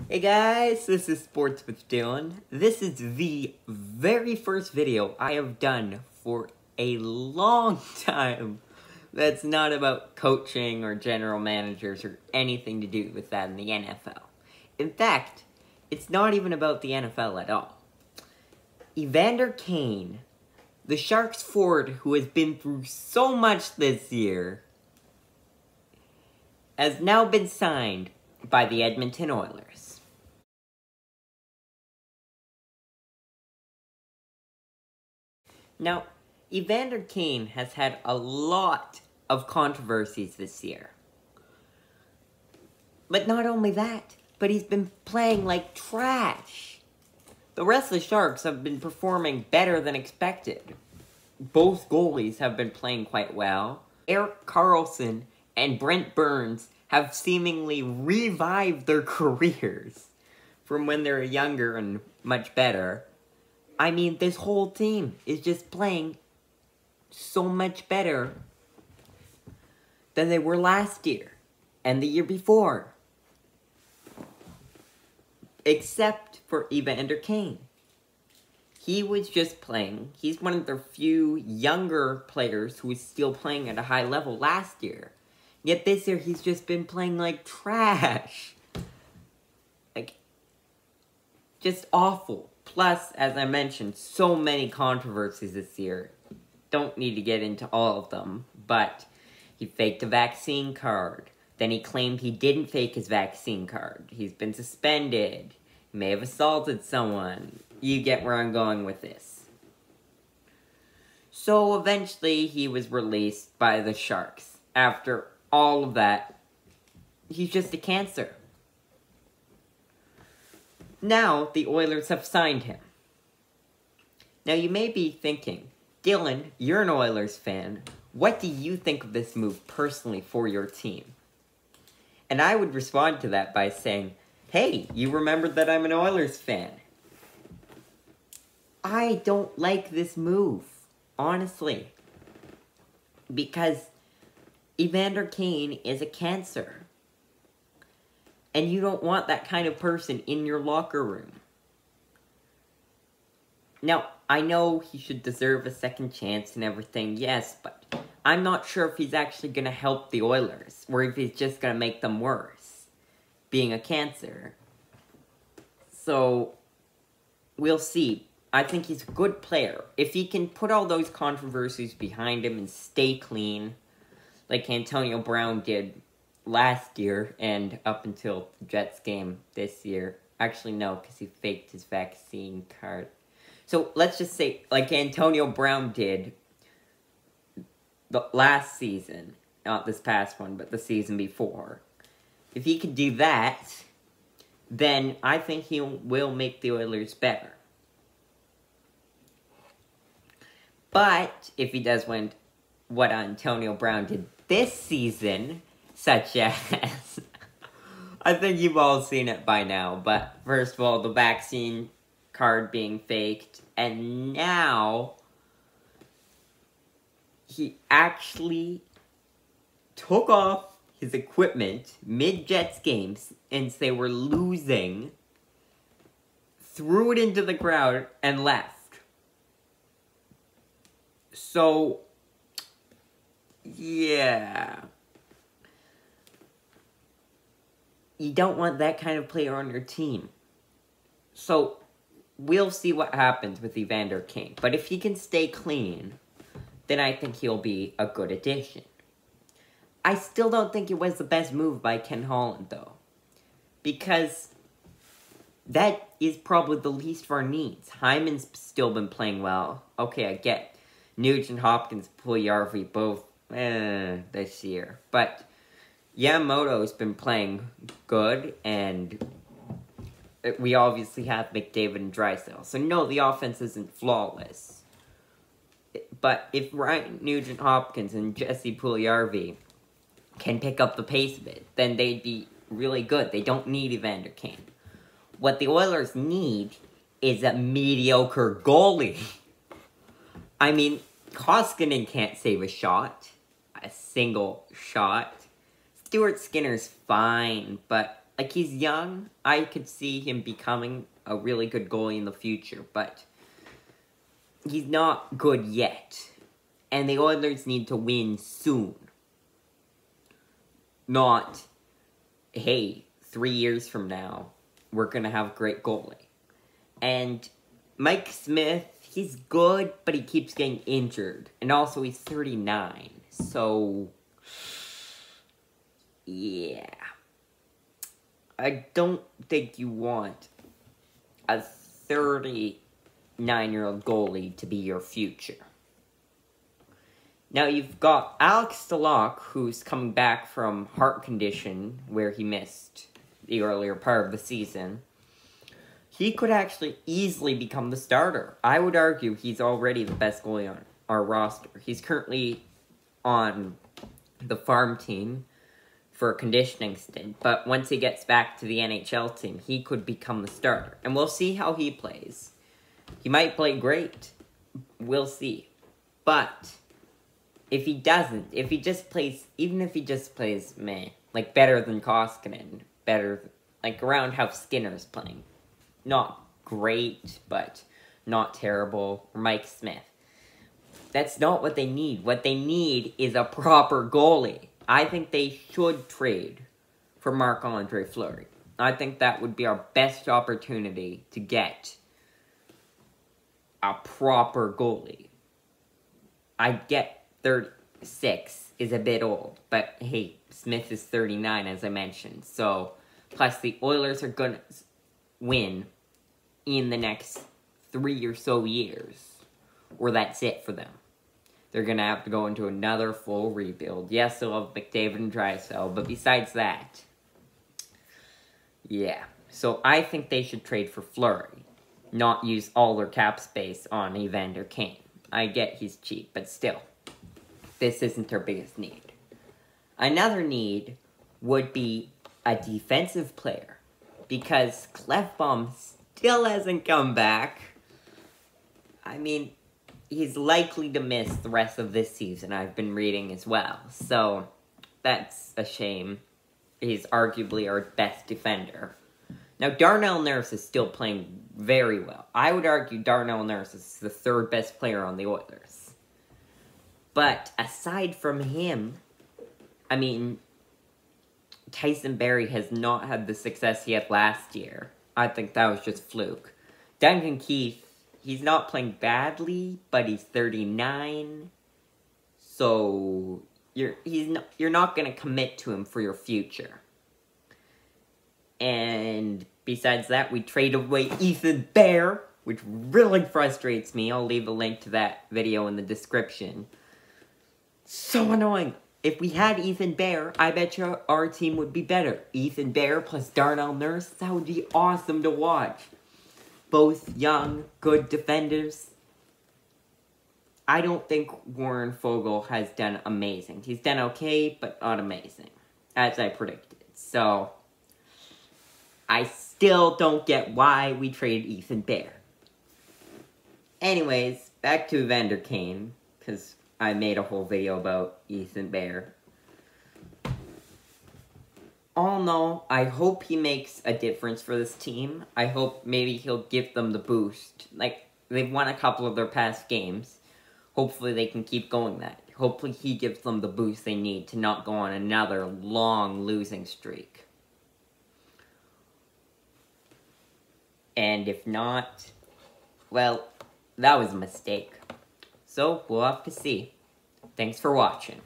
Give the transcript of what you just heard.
Hey guys, this is Sports with Dylan. This is the very first video I have done for a long time that's not about coaching or general managers or anything to do with that in the NFL. In fact, it's not even about the NFL at all. Evander Kane, the Sharks forward who has been through so much this year, has now been signed by the Edmonton Oilers. Now, Evander Kane has had a lot of controversies this year. But not only that, but he's been playing like trash. The rest of the Sharks have been performing better than expected. Both goalies have been playing quite well. Erik Karlsson and Brent Burns have seemingly revived their careers from when they were younger and much better. I mean, this whole team is just playing so much better than they were last year and the year before. Except for Evander Kane. He was just playing. He's one of the few younger players who was still playing at a high level last year. Yet this year, he's just been playing like trash. Like, just awful. Plus, as I mentioned, so many controversies this year. Don't need to get into all of them, but he faked a vaccine card. Then he claimed he didn't fake his vaccine card. He's been suspended. He may have assaulted someone. You get where I'm going with this. So eventually, he was released by the Sharks. After all of that, he's just a cancer. Now, the Oilers have signed him. Now, you may be thinking, Dylan, you're an Oilers fan. What do you think of this move personally for your team? And I would respond to that by saying, hey, you remembered that I'm an Oilers fan. I don't like this move, honestly. Because Evander Kane is a cancer. And you don't want that kind of person in your locker room. Now, I know he should deserve a second chance and everything, yes, but I'm not sure if he's actually going to help the Oilers, or if he's just going to make them worse, being a cancer. So, we'll see. I think he's a good player. If he can put all those controversies behind him and stay clean, like Antonio Brown did last year and up until the Jets game this year. Actually, no, because he faked his vaccine card. So, let's just say, like Antonio Brown did the last season. Not this past one, but the season before. If he could do that, then I think he will make the Oilers better. But, if he does what Antonio Brown did this season, such as, I think you've all seen it by now, but first of all, the vaccine card being faked, and now he actually took off his equipment mid-Jets games, and they were losing, threw it into the crowd, and left. So, yeah. You don't want that kind of player on your team. So, we'll see what happens with Evander Kane. But if he can stay clean, then I think he'll be a good addition. I still don't think it was the best move by Ken Holland, though. Because that is probably the least of our needs. Hyman's still been playing well. Okay, I get Nugent Hopkins, Puljujarvi, both this year. But Yamamoto's been playing good, and we obviously have McDavid and Drysdale. So no, the offense isn't flawless. But if Ryan Nugent-Hopkins and Jesse Puljujarvi can pick up the pace of it, then they'd be really good. They don't need Evander Kane. What the Oilers need is a mediocre goalie. I mean, Koskinen can't save a shot. A single shot. Stuart Skinner's fine, but Like, he's young. I could see him becoming a really good goalie in the future, but he's not good yet. And the Oilers need to win soon. Not, hey, 3 years from now, we're going to have a great goalie. And Mike Smith, he's good, but he keeps getting injured. And also, he's 39. So, yeah. I don't think you want a 39-year-old goalie to be your future. Now, you've got Alex DeLocke, who's coming back from heart condition, where he missed the earlier part of the season. He could actually easily become the starter. I would argue he's already the best goalie on our roster. He's currently on the farm team for a conditioning stint, but once he gets back to the NHL team, he could become the starter. And we'll see how he plays. He might play great. We'll see. But if he doesn't, if he just plays, even if he just plays meh, like better than Koskinen, better, like around how Skinner's playing. Not great, but not terrible. Or Mike Smith. That's not what they need. What they need is a proper goalie. I think they should trade for Marc-Andre Fleury. I think that would be our best opportunity to get a proper goalie. I get 36 is a bit old, but hey, Smith is 39, as I mentioned. So, plus the Oilers are going to win in the next 3 or so years, or that's it for them. They're going to have to go into another full rebuild. Yes, they'll have McDavid and Drysdale, but besides that, yeah. So I think they should trade for Fleury, not use all their cap space on Evander Kane. I get he's cheap, but still, this isn't their biggest need. Another need would be a defensive player, because Clefbaum still hasn't come back. I mean, he's likely to miss the rest of this season, I've been reading as well. So, that's a shame. He's arguably our best defender. Now, Darnell Nurse is still playing very well. I would argue Darnell Nurse is the third best player on the Oilers. But, aside from him, I mean, Tyson Barrie has not had the success he had last year. I think that was just fluke. Duncan Keith, he's not playing badly, but he's 39. So, you're not going to commit to him for your future. And besides that, we traded away Ethan Bear, which really frustrates me. I'll leave a link to that video in the description. So annoying. If we had Ethan Bear, I bet you our team would be better. Ethan Bear plus Darnell Nurse, that would be awesome to watch. Both young, good defenders. I don't think Warren Foegele has done amazing. He's done okay, but not amazing, as I predicted. So, I still don't get why we traded Ethan Bear. Anyways, back to Evander Kane, because I made a whole video about Ethan Bear. All in all, I hope he makes a difference for this team. I hope maybe he'll give them the boost. Like, they've won a couple of their past games. Hopefully they can keep going that. Hopefully he gives them the boost they need to not go on another long losing streak. And if not, well, that was a mistake. So, we'll have to see. Thanks for watching.